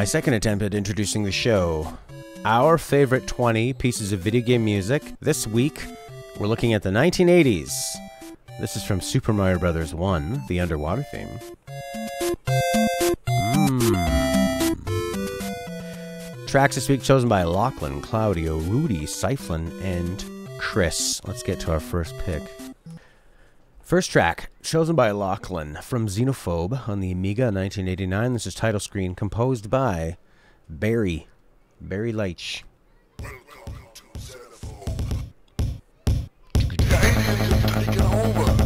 my second attempt at introducing the show. Our favorite 20 pieces of video game music. This week, we're looking at the 1980s. This is from Super Mario Bros. 1, the underwater theme. Tracks this week chosen by Lachlan, Claudio, Rudi, Cyflan, and Kris. Let's get to our first pick. First track, chosen by Lachlan from Xenophobe on the Amiga in 1989. This is title screen, composed by Barry Leitch. Welcome to Xenophobe. The aliens have taken over.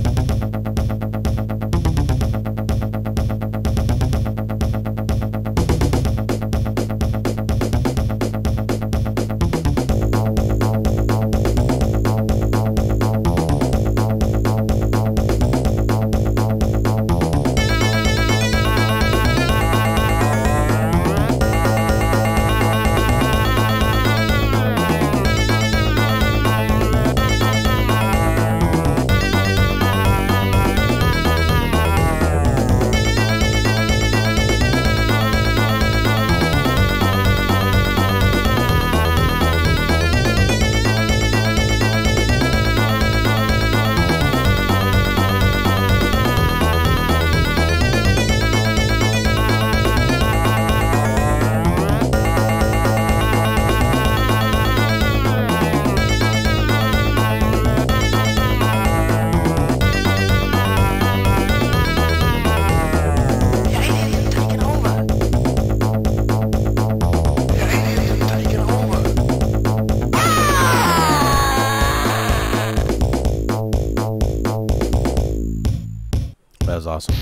Awesome.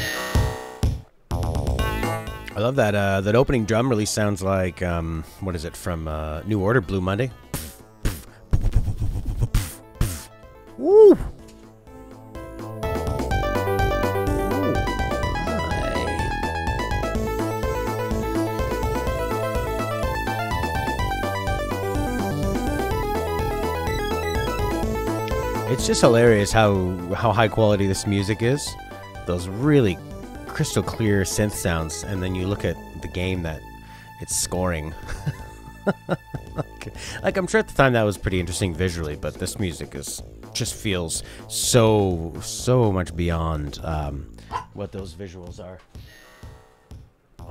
I love that. That opening drum really sounds like what is it from New Order, Blue Monday? Woo! It's just hilarious how high quality this music is. Those really crystal clear synth sounds, and then you look at the game that it's scoring. like I'm sure at the time that was pretty interesting visually, but this music just feels so much beyond what those visuals are.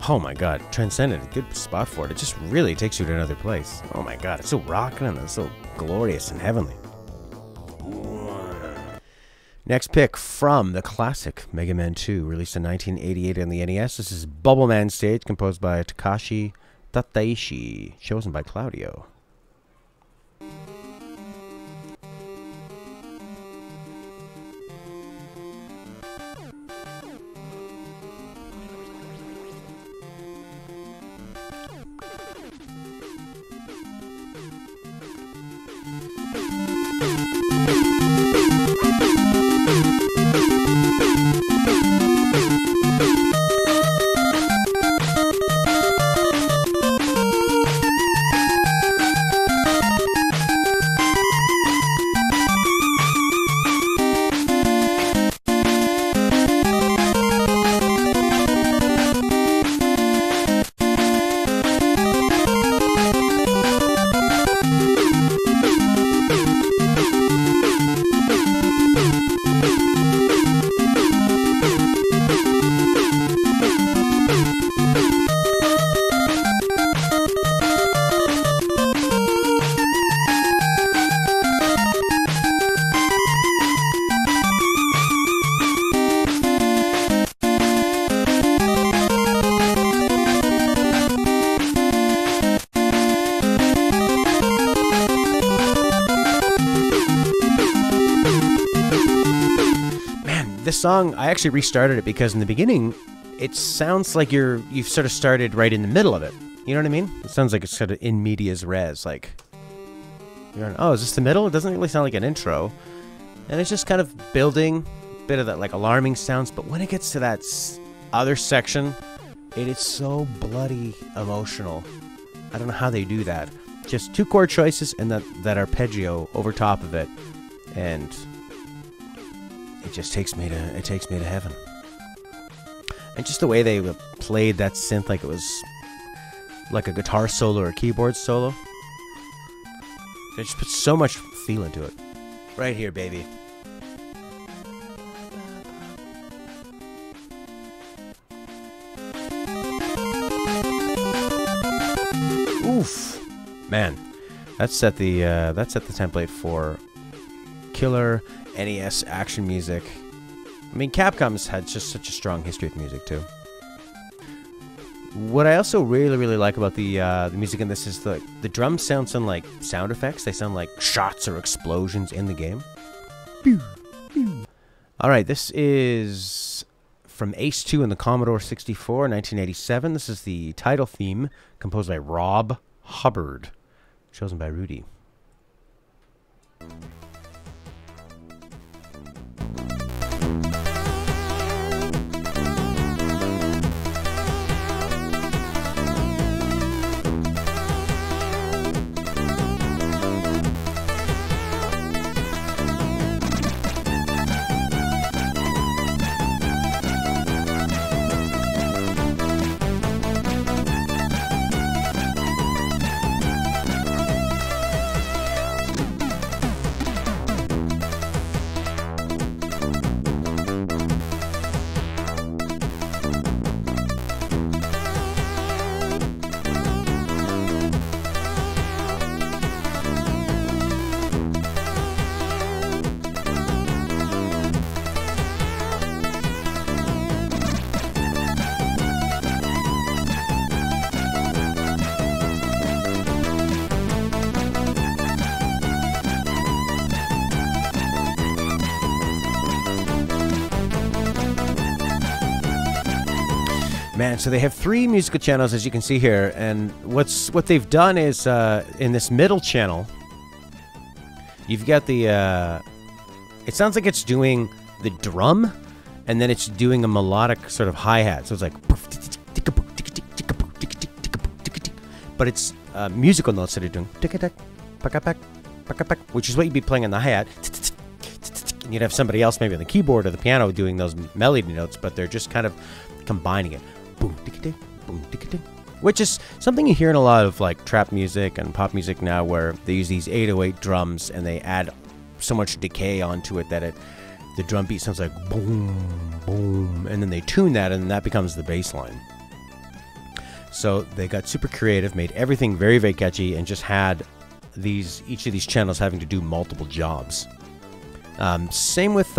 Oh my god, Transcendent, good spot for it. It just really takes you to another place. Oh my god, it's so rocking and it's so glorious and heavenly. Next pick from the classic Megaman II, released in 1988 on the NES. This is Bubbleman stage, composed by Takashi Tateishi, chosen by Claudio. This song, I actually restarted it because in the beginning, it sounds like you've sort of started right in the middle of it. You know what I mean? It sounds like it's sort of in medias res, like, oh, is this the middle? It doesn't really sound like an intro. And it's just kind of building a bit of that, like, alarming sounds. But when it gets to that other section, it is so bloody emotional. I don't know how they do that. Just two chord choices and that arpeggio over top of it. And it just takes me to heaven. And just the way they played that synth, like it was like a guitar solo or a keyboard solo. They just put so much feel into it. Right here, baby. Oof, man, that set the template for killer NES action music. I mean, Capcom's had just such a strong history with music too. What I also really like about the music in this is the drums sound like sound effects. They sound like shots or explosions in the game. All right, this is from Ace 2 and the Commodore 64, 1987. This is the title theme, composed by Rob Hubbard, chosen by Rudi. Man, so they have 3 musical channels, as you can see here, and what they've done is in this middle channel, you've got the it sounds like it's doing the drum, and then it's doing a melodic sort of hi-hat. So it's like, but it's musical notes that are doing, which is what you'd be playing on the hi-hat. And you'd have somebody else maybe on the keyboard or the piano doing those melody notes, but they're just kind of combining it. Boom, tick-a-tick, boom, tick-a-tick. Which is something you hear in a lot of like trap music and pop music now, where they use these 808 drums and they add so much decay onto it that the drum beat sounds like boom, boom, and then they tune that and that becomes the bass line. So they got super creative, made everything very, very catchy, and just had each of these channels having to do multiple jobs. Same with,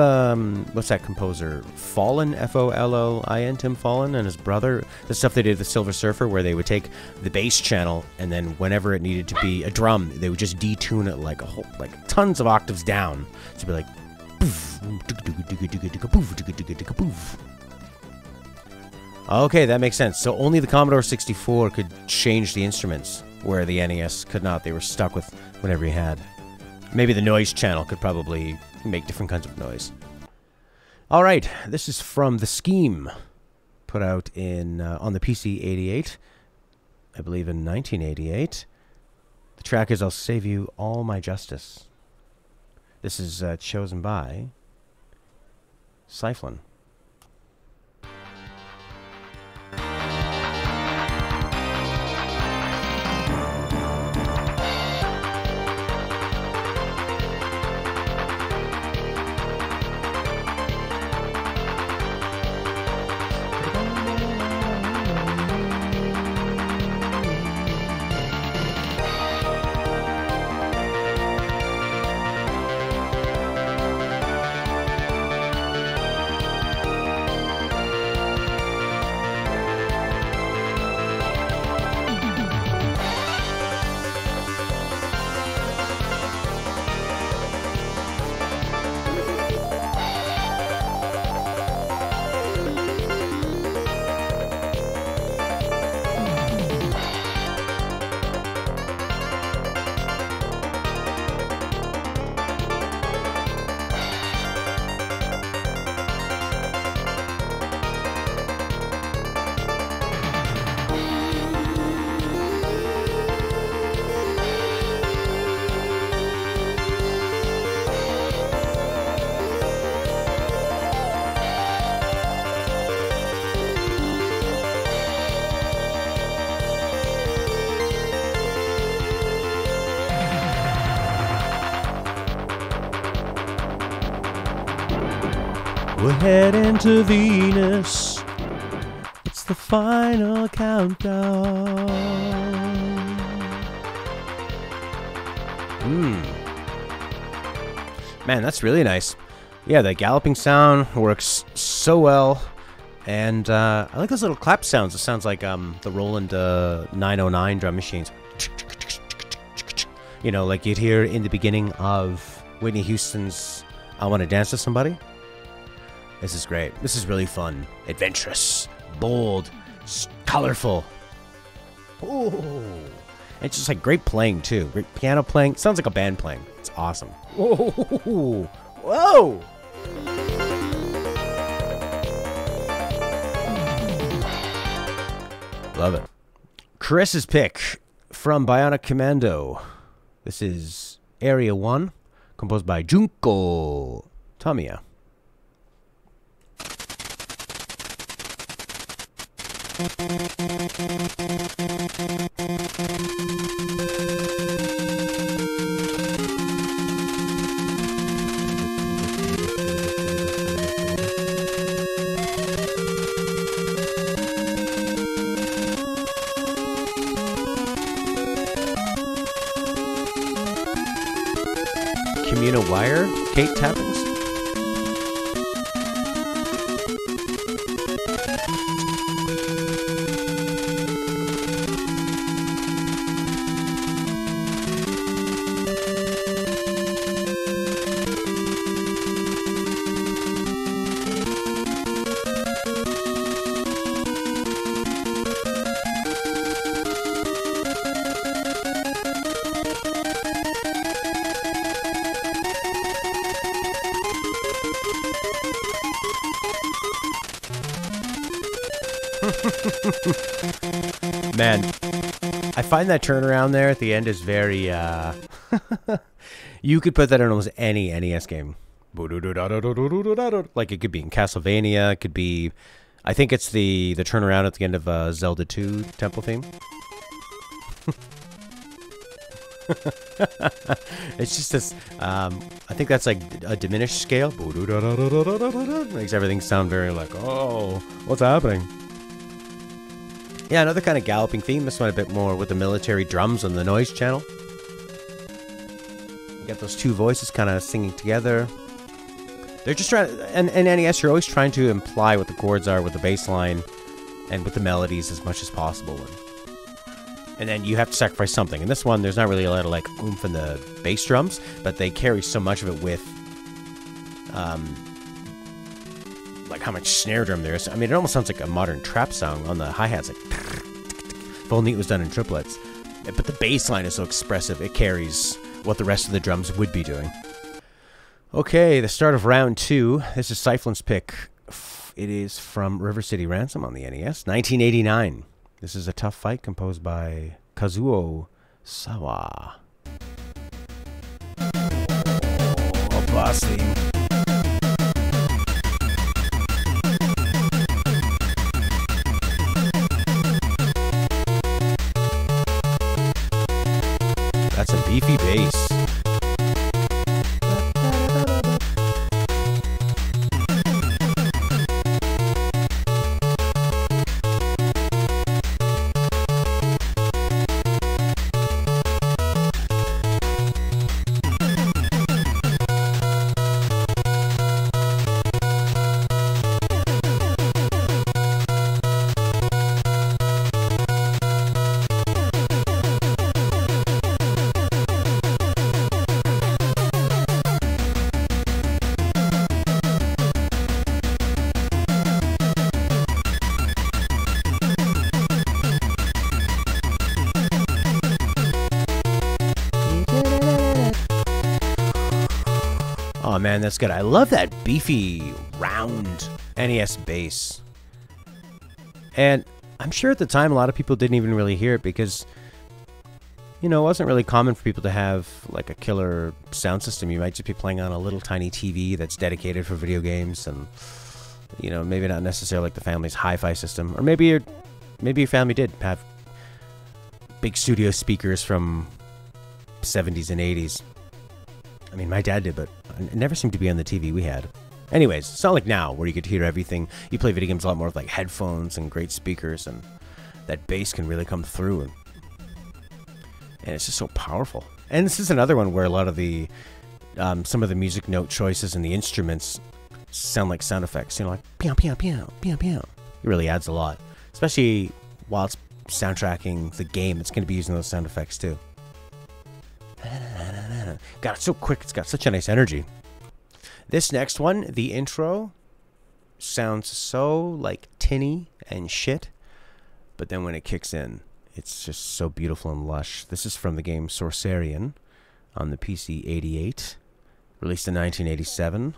what's that composer? Fallon, F-O-L-L-I-N, Tim Fallon and his brother. The stuff they did with Silver Surfer, where they would take the bass channel, and then whenever it needed to be a drum, they would just detune it like tons of octaves down. So it'd be like, okay, that makes sense. So only the Commodore 64 could change the instruments, where the NES could not. They were stuck with whatever you had. Maybe the noise channel could probably make different kinds of noise. All right, this is from The Scheme, put out in on the PC 88, I believe in 1988. The track is I'll Save You All My Justice. This is chosen by Cyflan. We're heading to Venus. It's the final countdown. Man, that's really nice. Yeah, the galloping sound works so well. And I like those little clap sounds. It sounds like the Roland 909 drum machines. You know, like you'd hear in the beginning of Whitney Houston's I Want to Dance with Somebody. This is great. This is really fun. Adventurous. Bold. Colorful. Ooh. It's just like great playing, too. Great piano playing. Sounds like a band playing. It's awesome. Whoa. Whoa. Love it. Chris's pick from Bionic Commando. This is Area 1, composed by Junko Tamiya. Communal wire, Kate tappings. Man, I find that turnaround there at the end is very, you could put that in almost any NES game. Like, it could be in Castlevania, it could be, I think it's the turnaround at the end of Zelda 2 Temple Theme. It's just this, I think that's like a diminished scale. Makes everything sound very like, oh, what's happening? Yeah, another kind of galloping theme. This one a bit more with the military drums on the noise channel. You get those two voices kind of singing together. They're just trying, and NES, you're always trying to imply what the chords are with the bass line and with the melodies as much as possible. And then you have to sacrifice something. In this one, there's not really a lot of like oomph in the bass drums, but they carry so much of it with like how much snare drum there is. I mean, it almost sounds like a modern trap song on the hi-hats. Like, if only it was done in triplets. But the bass line is so expressive, it carries what the rest of the drums would be doing. Okay, the start of round 2. This is cyflan's pick. It is from River City Ransom on the NES, 1989. This is a tough fight composed by Kazuo Sawa. Oh, boss theme. That's a beefy bass. Oh man, that's good. I love that beefy, round NES bass. And I'm sure at the time a lot of people didn't even really hear it because, you know, it wasn't really common for people to have like a killer sound system. You might just be playing on a little tiny TV that's dedicated for video games and, you know, maybe not necessarily like the family's hi-fi system. Or maybe your family did have big studio speakers from 70s and 80s. I mean, my dad did, but it never seemed to be on the TV we had. Anyways, it's not like now where you get to hear everything. You play video games a lot more with like headphones and great speakers, and that bass can really come through. And it's just so powerful. And this is another one where a lot of the some of the music note choices and the instruments sound like sound effects. You know, like pew pew pew pew pew. It really adds a lot, especially while it's soundtracking the game. It's going to be using those sound effects too. God, it's so quick. It's got such a nice energy. This next one, the intro, sounds so like tinny and shit, but then when it kicks in, it's just so beautiful and lush. This is from the game Sorcerian on the PC 88, released in 1987.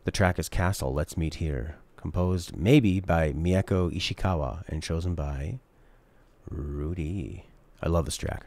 The track is Castle, Let's Meet Here, composed maybe by Mieko Ishikawa and chosen by Rudi. I love this track.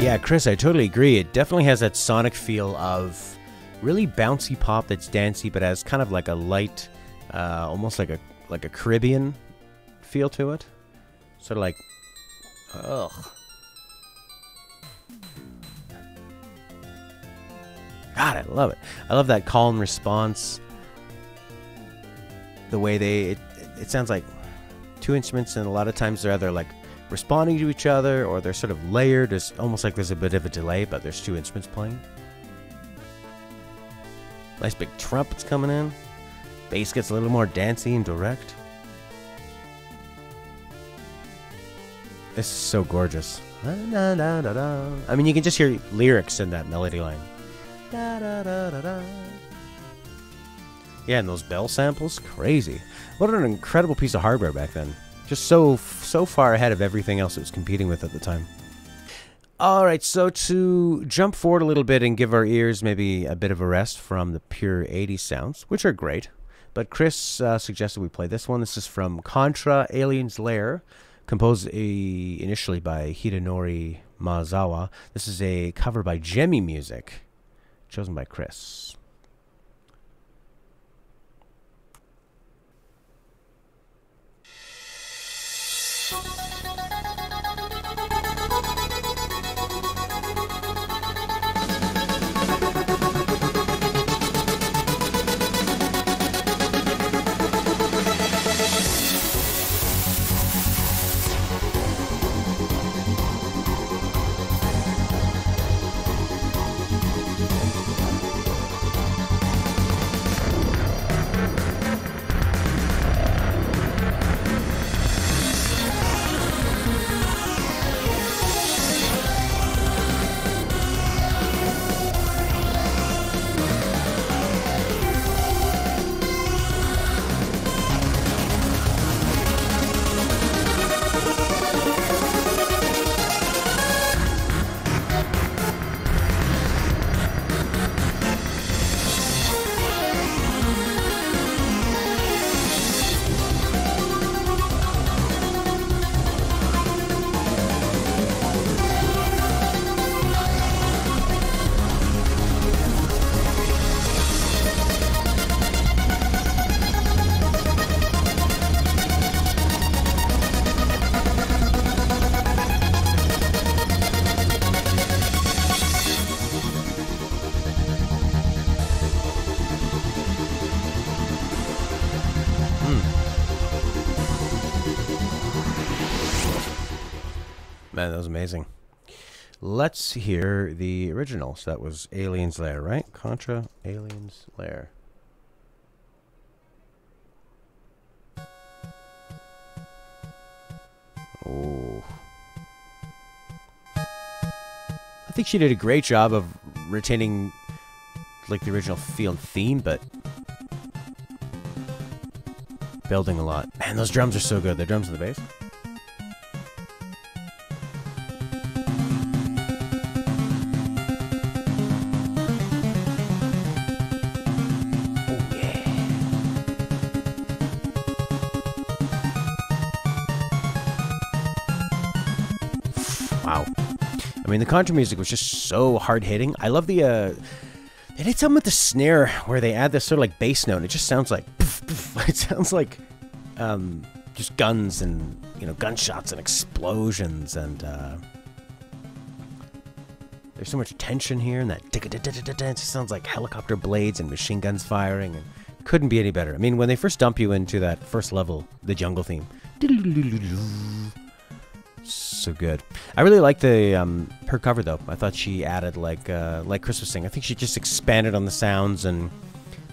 Yeah, Chris, I totally agree. It definitely has that sonic feel of really bouncy pop that's dancey, but has kind of like a light, almost like a Caribbean feel to it. Sort of like, ugh. God, I love it. I love that call and response. The way it sounds like two instruments, and a lot of times they're either like responding to each other, or they're sort of layered. It's almost like there's a bit of a delay, but there's two instruments playing. Nice big trumpets coming in. Bass gets a little more dancey and direct. This is so gorgeous. I mean, you can just hear lyrics in that melody line. Yeah, and those bell samples, crazy. What an incredible piece of hardware back then. Just so far ahead of everything else it was competing with at the time. Alright, so to jump forward a little bit and give our ears maybe a bit of a rest from the pure 80s sounds, which are great, but Chris suggested we play this one. This is from Contra Alien's Lair, composed initially by Hidenori Maezawa. This is a cover by Jemy Music, chosen by Chris. Man, that was amazing. Let's hear the original. So that was Alien's Lair, right? Contra, Alien's Lair. Oh. I think she did a great job of retaining like the original feel and theme, but building a lot. Man, those drums are so good. The drums and the bass. Oh yeah. Wow. I mean, the Contra music was just so hard-hitting. I love the, they did something with the snare where they add this sort of like bass note. And it just sounds like, poof, poof. It sounds like, just guns and, you know, gunshots and explosions. And, there's so much tension here. And that, it just sounds like helicopter blades and machine guns firing. And couldn't be any better. I mean, when they first dump you into that first level, the jungle theme. So good. I really like the her cover though. I thought she added like Chris was saying. I think she just expanded on the sounds and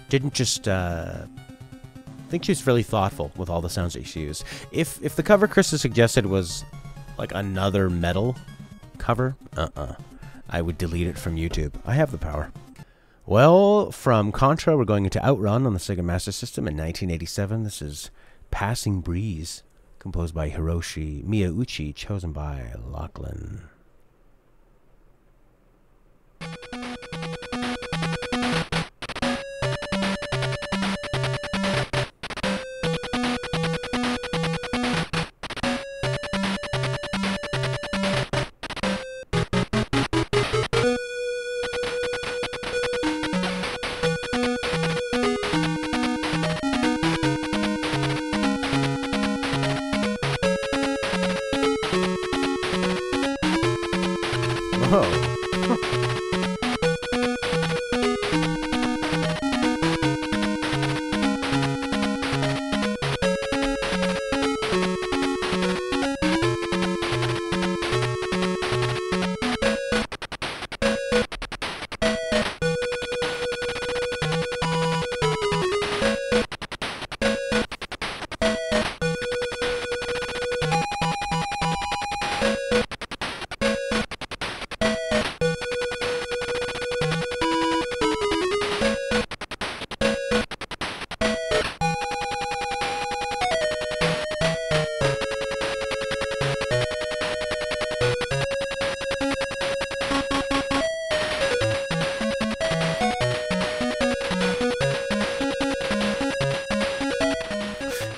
didn't just. I think she was really thoughtful with all the sounds that she used. If the cover Chris has suggested was like another metal cover, I would delete it from YouTube. I have the power. Well, from Contra, we're going into OutRun on the Sega Master System in 1987. This is Passing Breeze, composed by Hiroshi Miyauchi, chosen by Lachlan.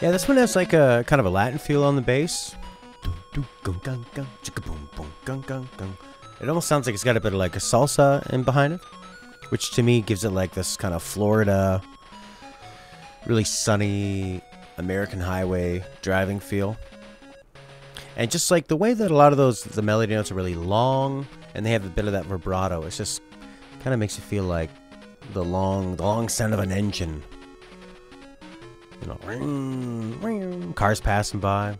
Yeah, this one has like a kind of a Latin feel on the bass. It almost sounds like it's got a bit of like a salsa in behind it, which to me gives it like this kind of Florida, really sunny American highway driving feel. And just like the way that a lot of the melody notes are really long and they have a bit of that vibrato, it's just kind of makes you feel like the long sound of an engine. You know, ring, ring, cars passing by,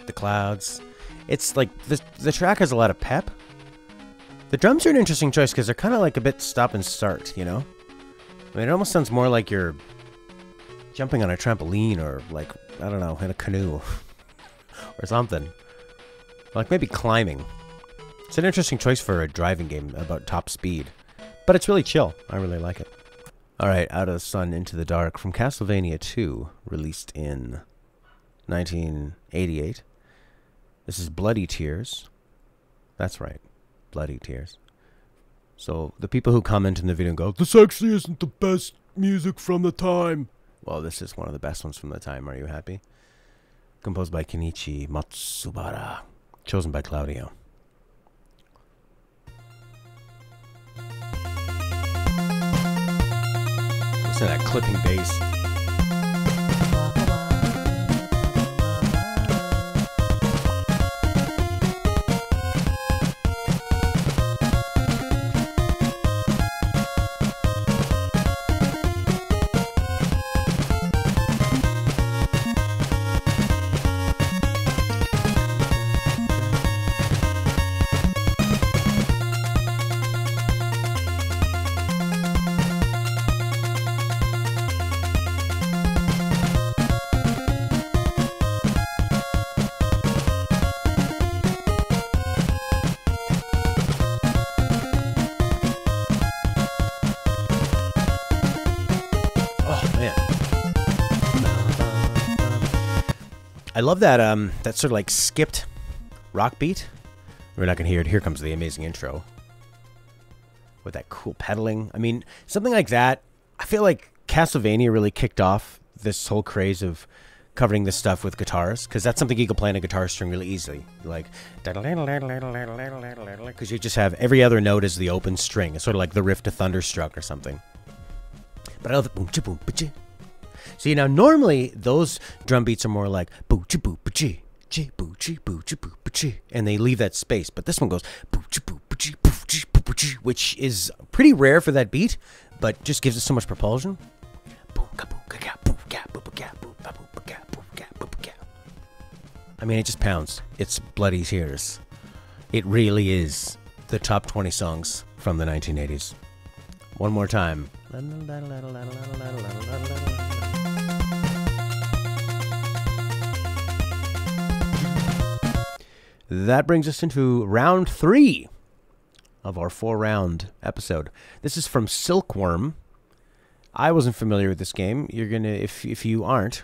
the clouds. It's like the track has a lot of pep. The drums are an interesting choice because they're kind of like a bit stop and start, you know? I mean, it almost sounds more like you're jumping on a trampoline or like, I don't know, in a canoe or something. Like maybe climbing. It's an interesting choice for a driving game about top speed. But it's really chill. I really like it. Alright, Out of the Sun, Into the Dark from Castlevania II, released in 1988. This is Bloody Tears. That's right, Bloody Tears. So, the people who comment in the video and go, "This actually isn't the best music from the time." Well, this is one of the best ones from the time, are you happy? Composed by Kenichi Matsubara, chosen by Claudio. Listen to that clipping bass. I love that that sort of like skipped rock beat. We're not gonna hear it. Here comes the amazing intro with that cool pedaling. I mean, something like that. I feel like Castlevania really kicked off this whole craze of covering this stuff with guitars, because that's something you can play on a guitar string really easily. Like, because you just have every other note is the open string. It's sort of like the riff to Thunderstruck or something. But I love the boom cha boom ba. See, now normally those drum beats are more like boo cha boo ba chi boo chi boo cha boo ba chi, and they leave that space. But this one goes boo cha boo ba chi boo chi boo ba chi, which is pretty rare for that beat, but just gives it so much propulsion. I mean, it just pounds. It's bloody tears. It really is the top 20 songs from the 1980s. One more time. That brings us into round 3 of our 4-round episode. This is from Silkworm. I wasn't familiar with this game. You're gonna, if you aren't,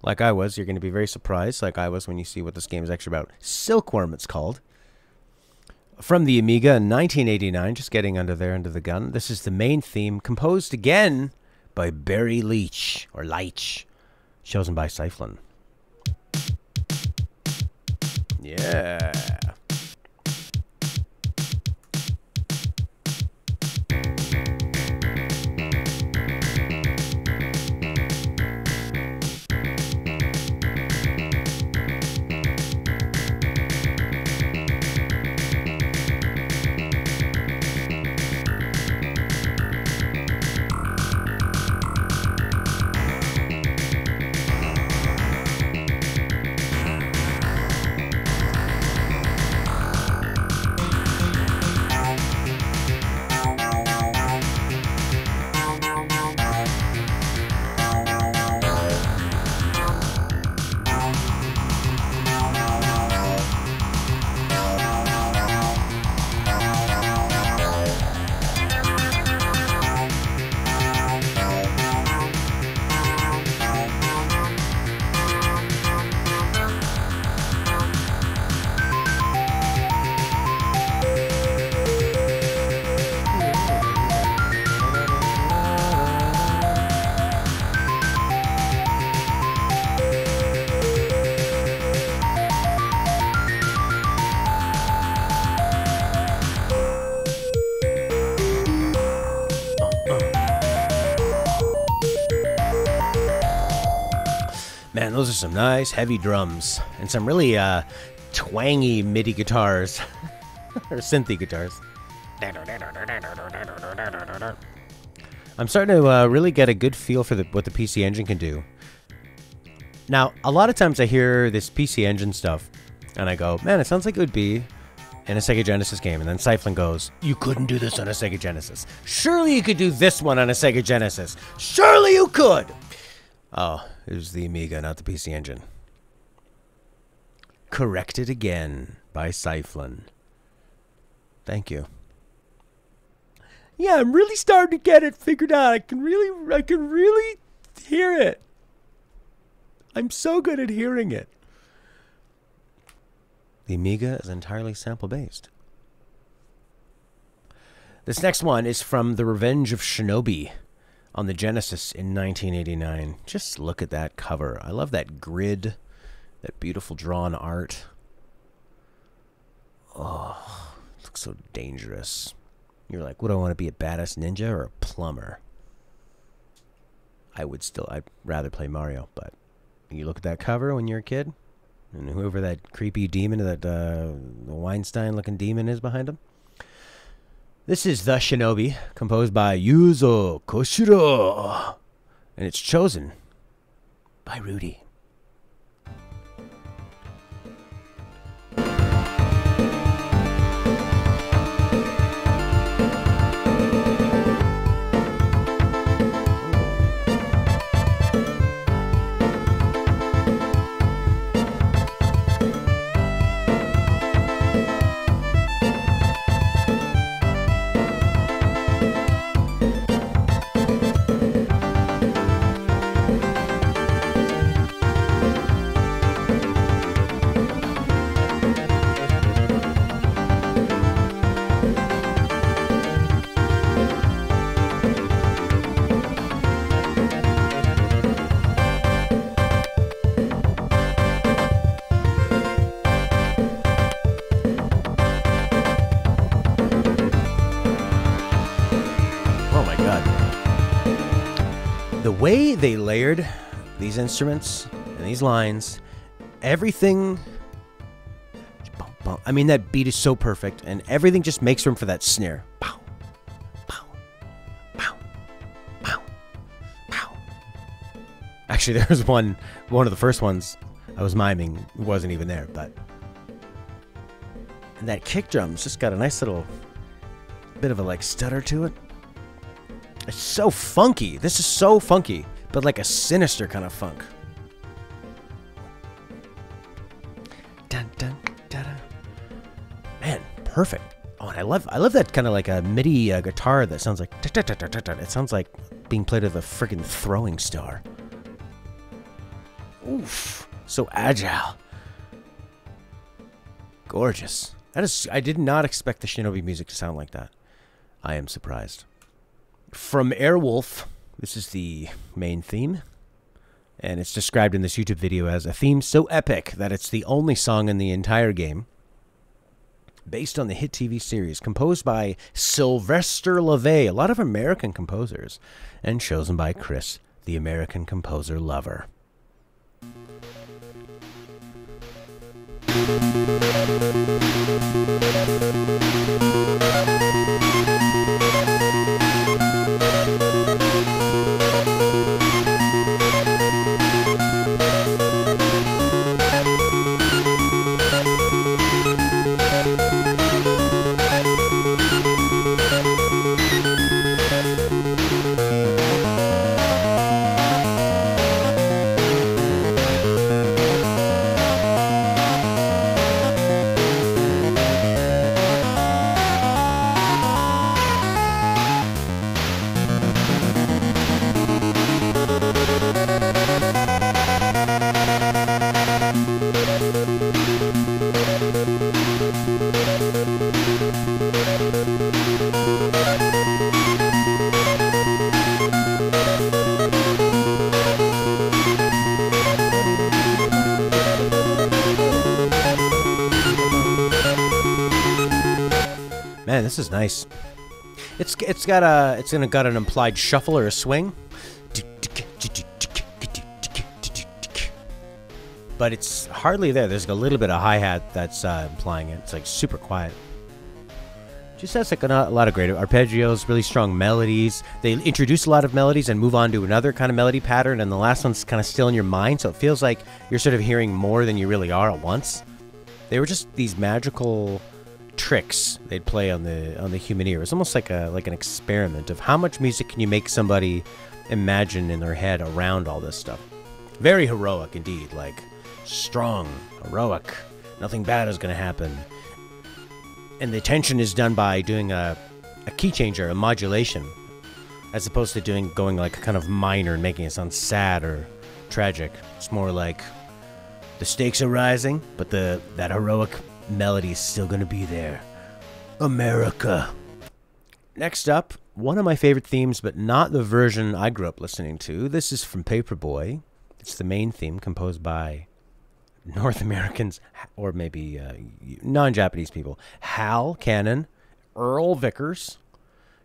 like I was, you're gonna be very surprised, like I was, when you see what this game is actually about. Silkworm, it's called. From the Amiga in 1989, just getting under the gun. This is the main theme, composed again by Barry Leitch, or Leitch, chosen by Cyflan. Yeah. Man, those are some nice heavy drums and some really twangy MIDI guitars or synthy guitars. I'm starting to really get a good feel for what the PC Engine can do. Now, a lot of times I hear this PC Engine stuff and I go, man, it sounds like it would be in a Sega Genesis game. And then Cyflan goes, you couldn't do this on a Sega Genesis. Surely you could do this one on a Sega Genesis. Surely you could. Oh, it was the Amiga, not the PC Engine. Corrected again by Cyflan. Thank you. Yeah, I'm really starting to get it figured out. I can really hear it. I'm so good at hearing it. The Amiga is entirely sample-based. This next one is from The Revenge of Shinobi on the Genesis in 1989. Just look at that cover. I love that grid, that beautiful drawn art. Oh, it looks so dangerous. You're like, what do I want to be, a badass ninja or a plumber? I'd rather play Mario, but you look at that cover when you're a kid, and whoever that creepy demon, that Weinstein-looking demon is behind him. This is The Shinobi, composed by Yuzo Koshiro, and it's chosen by Rudi. The way they layered these instruments and these lines, everything... I mean, that beat is so perfect, and everything just makes room for that snare. Pow, pow, pow, pow, pow. Actually, there was one of the first ones I was miming. It wasn't even there, but... And that kick drum's just got a nice little bit of a, like, stutter to it. It's so funky. This is so funky, but like a sinister kind of funk. Dun, dun, da, da. Man, perfect. Oh, and I love that kind of like a MIDI guitar that sounds like... It sounds like being played with a friggin' throwing star. Oof. So agile. Gorgeous. That is... I did not expect the Shinobi music to sound like that. I am surprised. From Airwolf, this is the main theme. And it's described in this YouTube video as a theme so epic that it's the only song in the entire game. Based on the hit TV series, composed by Sylvester LeVay, a lot of American composers, and chosen by Kris, the American composer lover. Man, this is nice. It's got an implied shuffle or a swing, but it's hardly there. There's a little bit of hi-hat that's implying it. It's like super quiet. Just has like a lot of great arpeggios, really strong melodies. They introduce a lot of melodies and move on to another kind of melody pattern, and the last one's kind of still in your mind, so it feels like you're sort of hearing more than you really are at once. They were just these magical tricks they'd play on the human ear. It's almost like an experiment of how much music can you make somebody imagine in their head around all this stuff. Very heroic indeed, like strong, heroic, nothing bad is going to happen. And the tension is done by doing a key changer, a modulation, as opposed to going like kind of minor and making it sound sad or tragic. It's more like the stakes are rising, but that heroic melody is still going to be there. America. Next up, one of my favorite themes, but not the version I grew up listening to. This is from Paperboy. It's the main theme composed by North Americans, or maybe non-Japanese people. Hal Cannon, Earl Vickers,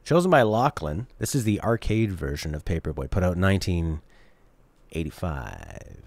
chosen by Lachlan. This is the arcade version of Paperboy, put out in 1985.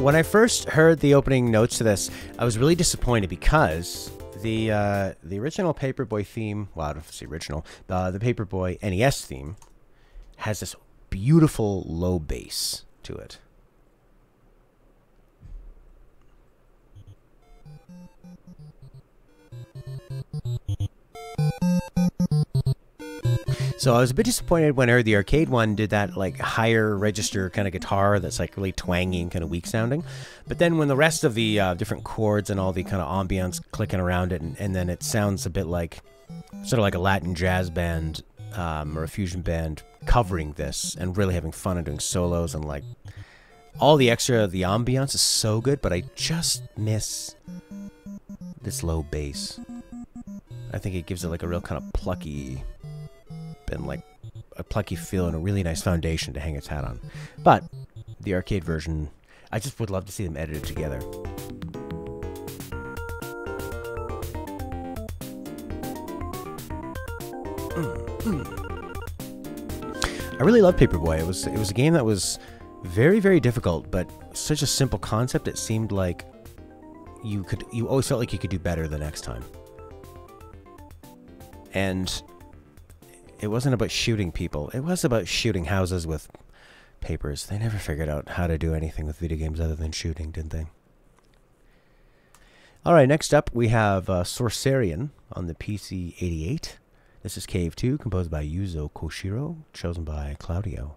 When I first heard the opening notes to this, I was really disappointed because the original Paperboy theme, well, I don't know if it's the original, the Paperboy NES theme has this beautiful low bass to it. So I was a bit disappointed when I heard the arcade one did that like higher register kind of guitar that's like really twangy and kind of weak sounding. But then when the rest of the different chords and all the kind of ambience clicking around it, and then it sounds a bit like sort of like a Latin jazz band or a fusion band covering this and really having fun and doing solos and like all the extra, the ambiance is so good, but I just miss this low bass. I think it gives it like a real kind of plucky and like a plucky feel and a really nice foundation to hang its hat on. But the arcade version, I just would love to see them edited together. I really love Paperboy. It was a game that was very, very difficult, but such a simple concept. It seemed like you always felt like you could do better the next time. And it wasn't about shooting people. It was about shooting houses with papers. They never figured out how to do anything with video games other than shooting, did they? Alright, next up we have Sorcerian on the PC-88. This is Cave 2, composed by Yuzo Koshiro, chosen by Claudio.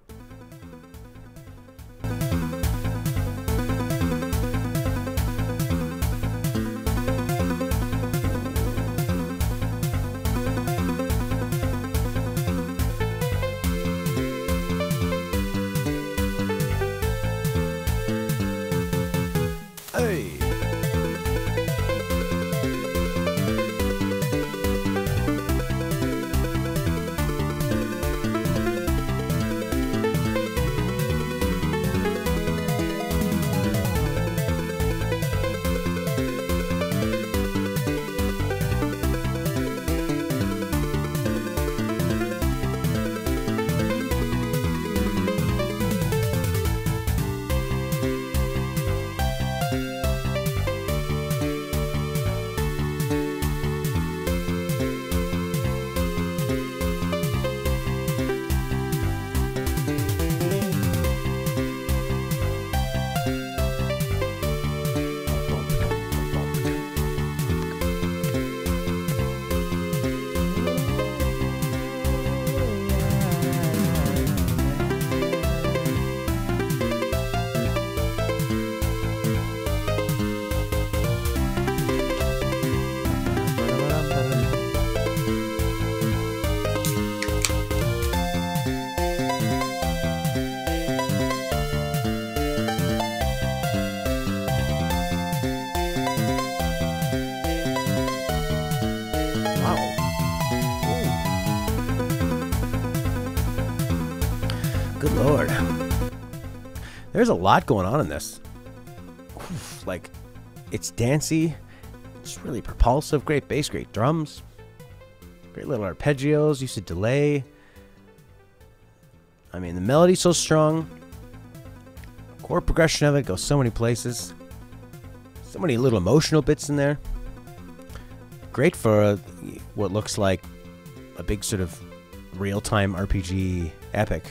Good lord. There's a lot going on in this. Oof, like, it's dancey, it's really propulsive, great bass, great drums, great little arpeggios, use of delay. I mean, the melody's so strong. Chord progression of it goes so many places. So many little emotional bits in there. Great for what looks like a big sort of real-time RPG epic.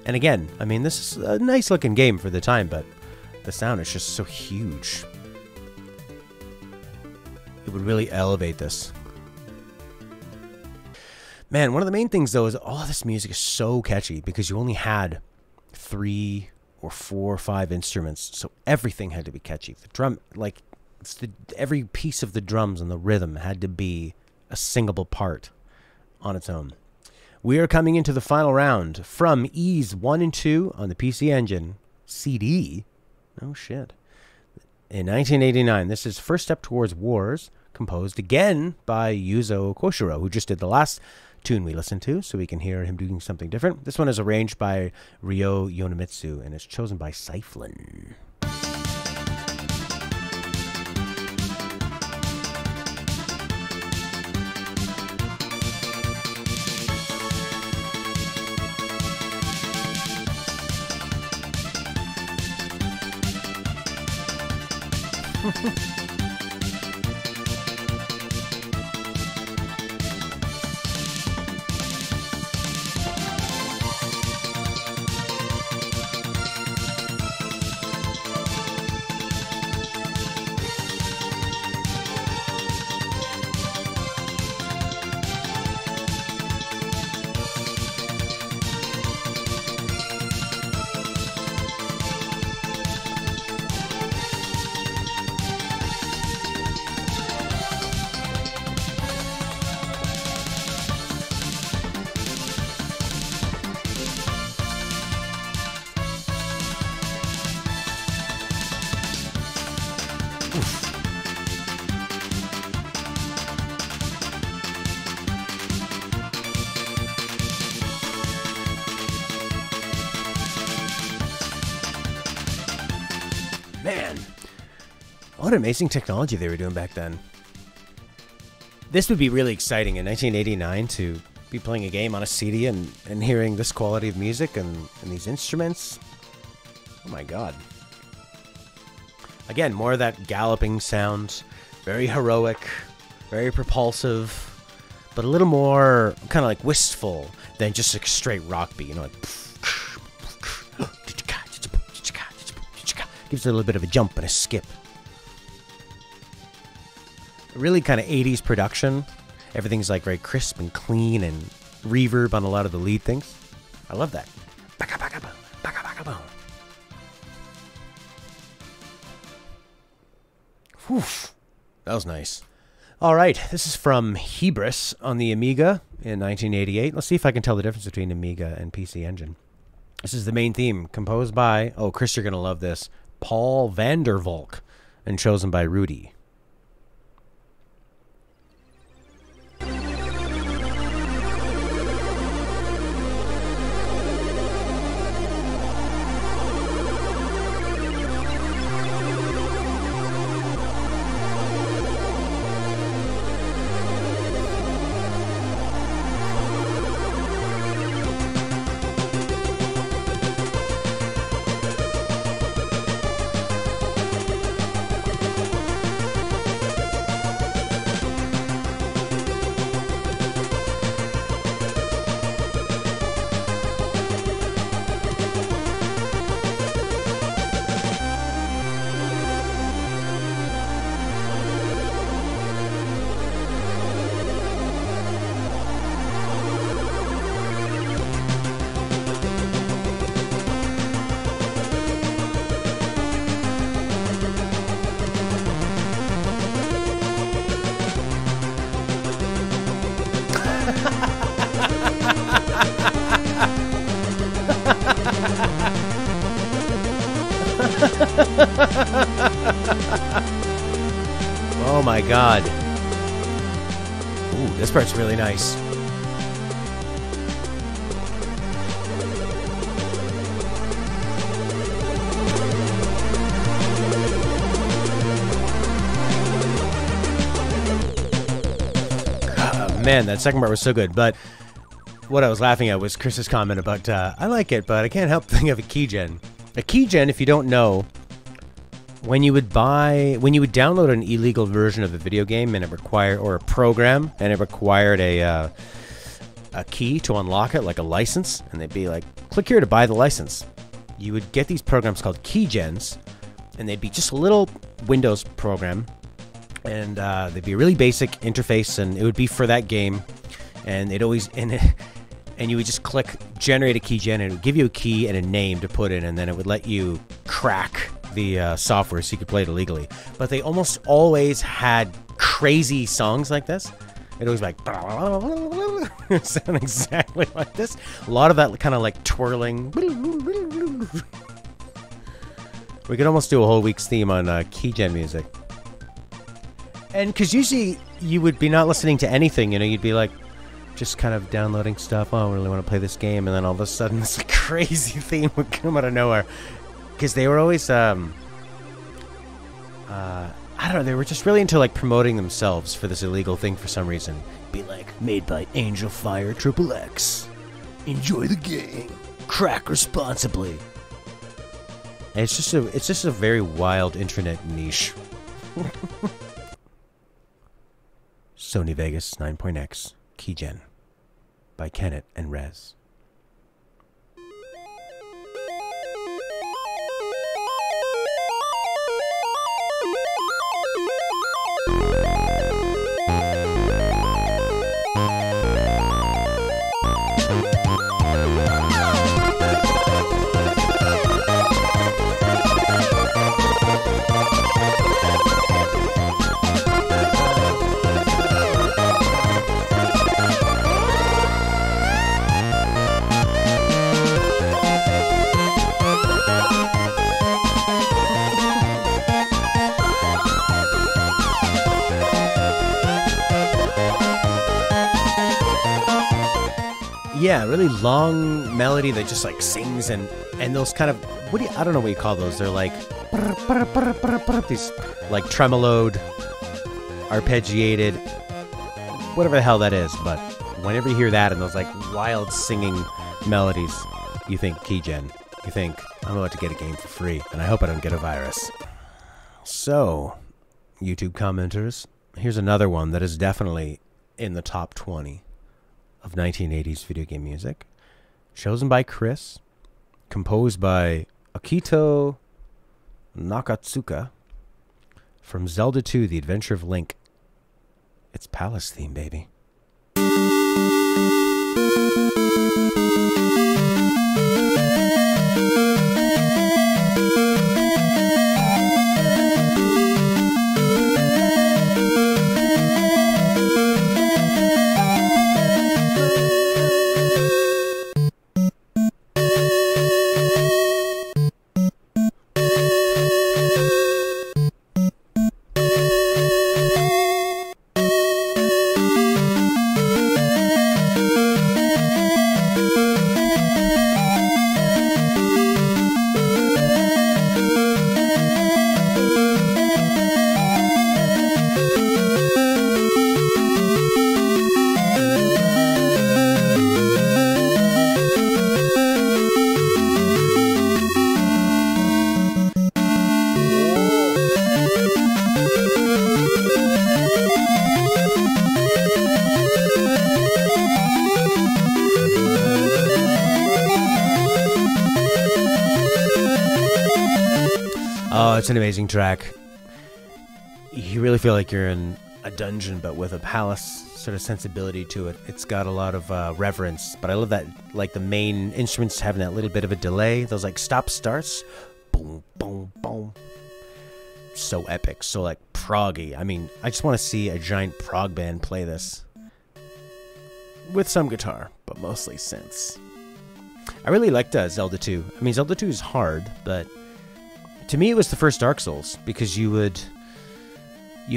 And again, I mean, this is a nice looking game for the time, but the sound is just so huge. It would really elevate this. Man, one of the main things though is all of this music is so catchy because you only had 3 or 4 or 5 instruments, so everything had to be catchy. The drum, like, every piece of the drums and the rhythm had to be a singable part on its own. We are coming into the final round from Ease 1 and 2 on the PC Engine CD. Oh shit. In 1989, this is First Step Towards Wars, composed again by Yuzo Koshiro, who just did the last tune we listened to, so we can hear him doing something different. This one is arranged by Ryo Yonemitsu and is chosen by Cyflan. Man, what amazing technology they were doing back then. This would be really exciting in 1989 to be playing a game on a CD and hearing this quality of music and these instruments. Oh my god. Again, more of that galloping sound. Very heroic, very propulsive, but a little more kind of like wistful than just a straight rock beat. You know, like... Gives it a little bit of a jump and a skip. Really kind of 80s production. Everything's like very crisp and clean and reverb on a lot of the lead things. I love that. Whew. That was nice. All right, this is from Hybris on the Amiga in 1988. Let's see if I can tell the difference between Amiga and PC Engine. This is the main theme, composed by, oh, Chris, you're going to love this, Paul Vandervolk, and chosen by Rudi. Oh my god. Ooh, this part's really nice. Man, that second part was so good, but what I was laughing at was Chris's comment about, I like it, but I can't help thinking of a keygen. A keygen, if you don't know, when you would download an illegal version of a video game and it required, or a program, and it required a key to unlock it, like a license, and they'd be like, click here to buy the license. You would get these programs called keygens, and they'd be just a little Windows program, and they'd be a really basic interface, and it would be for that game, and they'd always, and you would just click generate a keygen, and it would give you a key and a name to put in, and then it would let you crack the software so you could play it illegally. But they almost always had crazy songs like this. It always like sound exactly like this. A lot of that kind of like twirling. We could almost do a whole week's theme on keygen music. And because usually you would be not listening to anything, you know, you'd be like just kind of downloading stuff. Oh, I really want to play this game, and then all of a sudden this crazy theme would come out of nowhere. Because they were always, I don't know, they were just really into like promoting themselves for this illegal thing for some reason. Be like, made by Angel Fire XXX. Enjoy the game. Crack responsibly. And it's just a very wild internet niche. Sony Vegas 9.X Keygen by Kenneth and Rez. Yeah, really long melody that just like sings and those kind of I don't know what you call those. They're like these like tremoloed, arpeggiated, whatever the hell that is. But whenever you hear that and those like wild singing melodies, you think Keygen. You think I'm about to get a game for free, and I hope I don't get a virus. So, YouTube commenters, here's another one that is definitely in the top 20 of 1980s video game music, chosen by Kris, composed by Akito Nakatsuka, from Zelda 2: The Adventure of Link. It's Palace theme, baby. It's an amazing track. You really feel like you're in a dungeon, but with a palace sort of sensibility to it. It's got a lot of reverence, but I love that, like, the main instruments having that little bit of a delay. Those, like, stop-starts. Boom, boom, boom. So epic. So, like, proggy. I mean, I just want to see a giant prog band play this. With some guitar, but mostly synths. I really liked Zelda 2. I mean, Zelda 2 is hard, but to me, it was the first Dark Souls, because you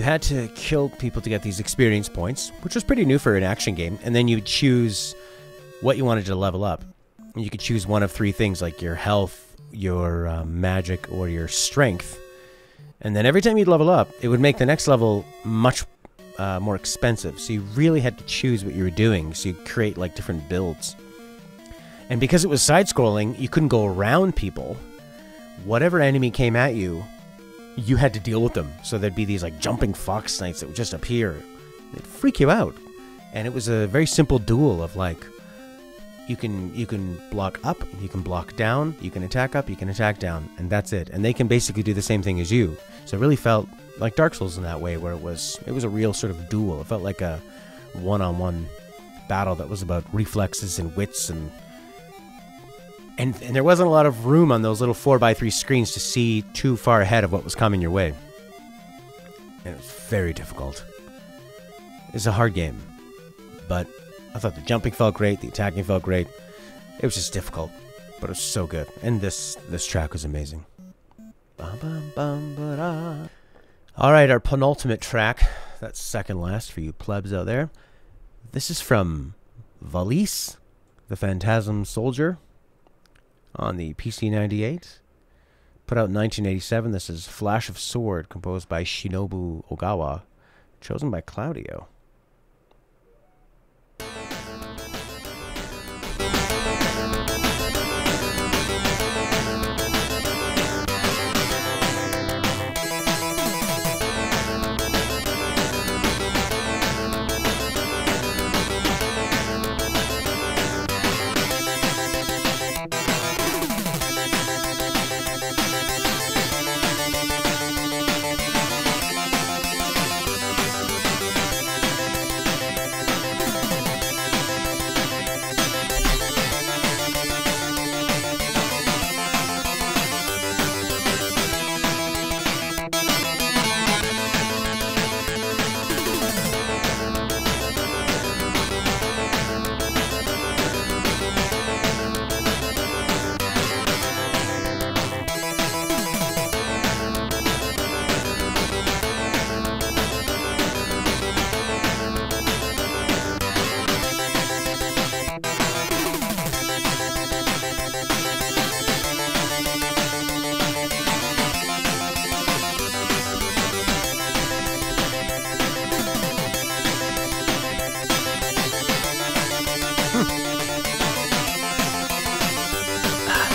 had to kill people to get these experience points, which was pretty new for an action game, and then you would choose what you wanted to level up. And you could choose one of three things, like your health, your magic, or your strength. And then every time you'd level up, it would make the next level much more expensive. So you really had to choose what you were doing, so you create like different builds. And because it was side-scrolling, you couldn't go around people. Whatever enemy came at you, you had to deal with them. So there'd be these like jumping fox knights that would just appear. It'd freak you out. And it was a very simple duel of like, you can block up, you can block down, you can attack up, you can attack down, and that's it. And they can basically do the same thing as you. So it really felt like Dark Souls in that way, where it was a real sort of duel. It felt like a one-on-one battle that was about reflexes and wits and there wasn't a lot of room on those little 4x3 screens to see too far ahead of what was coming your way. And it was very difficult. It's a hard game, but I thought the jumping felt great, the attacking felt great. It was just difficult, but it was so good. And this track was amazing. Alright, our penultimate track. That's second last for you plebs out there. This is from Valise, the Phantasm Soldier, on the PC-98. Put out in 1987. This is Flash of Sword, composed by Shinobu Ogawa, chosen by Claudio.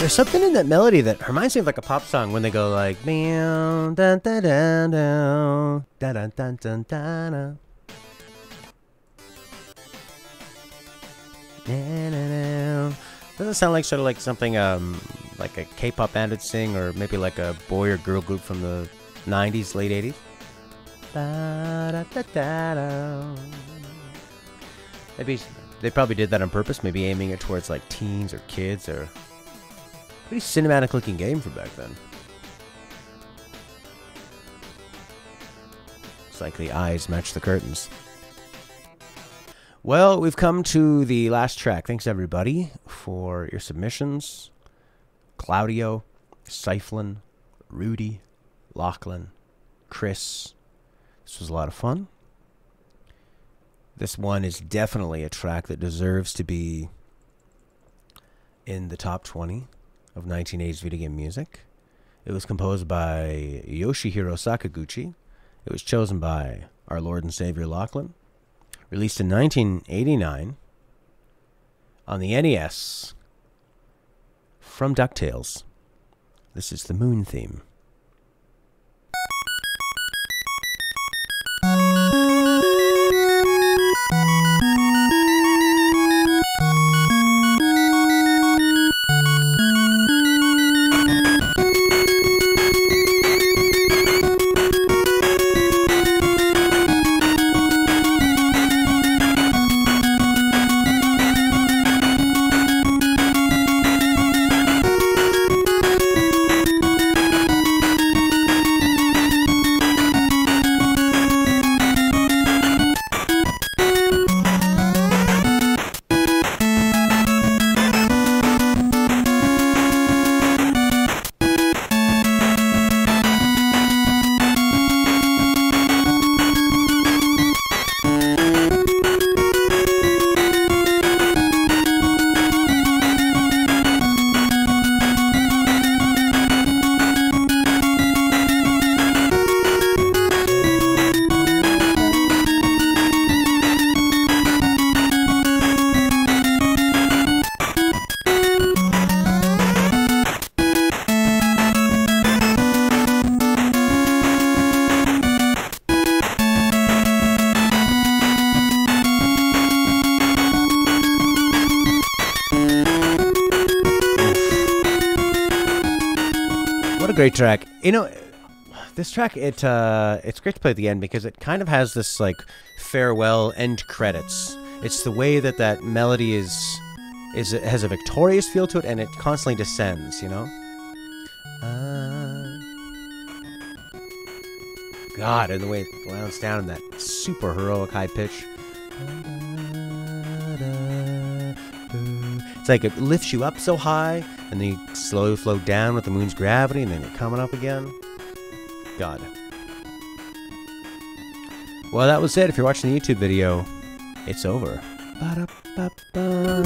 There's something in that melody that reminds me of like a pop song when they go like dun dun dun dun dun dun dun dun dun. Doesn't it sound like sort of like something like a K-pop band would sing, or maybe like a boy or girl group from the 90s, late 80s? Maybe they probably did that on purpose, maybe aiming it towards like teens or kids, or pretty cinematic looking game from back then. It's like the eyes match the curtains. Well, we've come to the last track. Thanks everybody for your submissions. Claudio, Cyflan, Rudi, Lachlan, Kris. This was a lot of fun. This one is definitely a track that deserves to be in the top 20 of 1980s video game music. It was composed by Yoshihiro Sakaguchi. It was chosen by our Lord and Savior Lachlan. Released in 1989 on the NES from DuckTales. This is the Moon theme. Great track. You know, this track, it's great to play at the end because it kind of has this like farewell end credits. It's the way that that melody it has a victorious feel to it, and it constantly descends, you know? God, and the way it lands down in that super heroic high pitch. It's like it lifts you up so high, and then you slowly float down with the moon's gravity, and then you're coming up again. God. Well, that was it. If you're watching the YouTube video, it's over. Ba-da-ba-ba.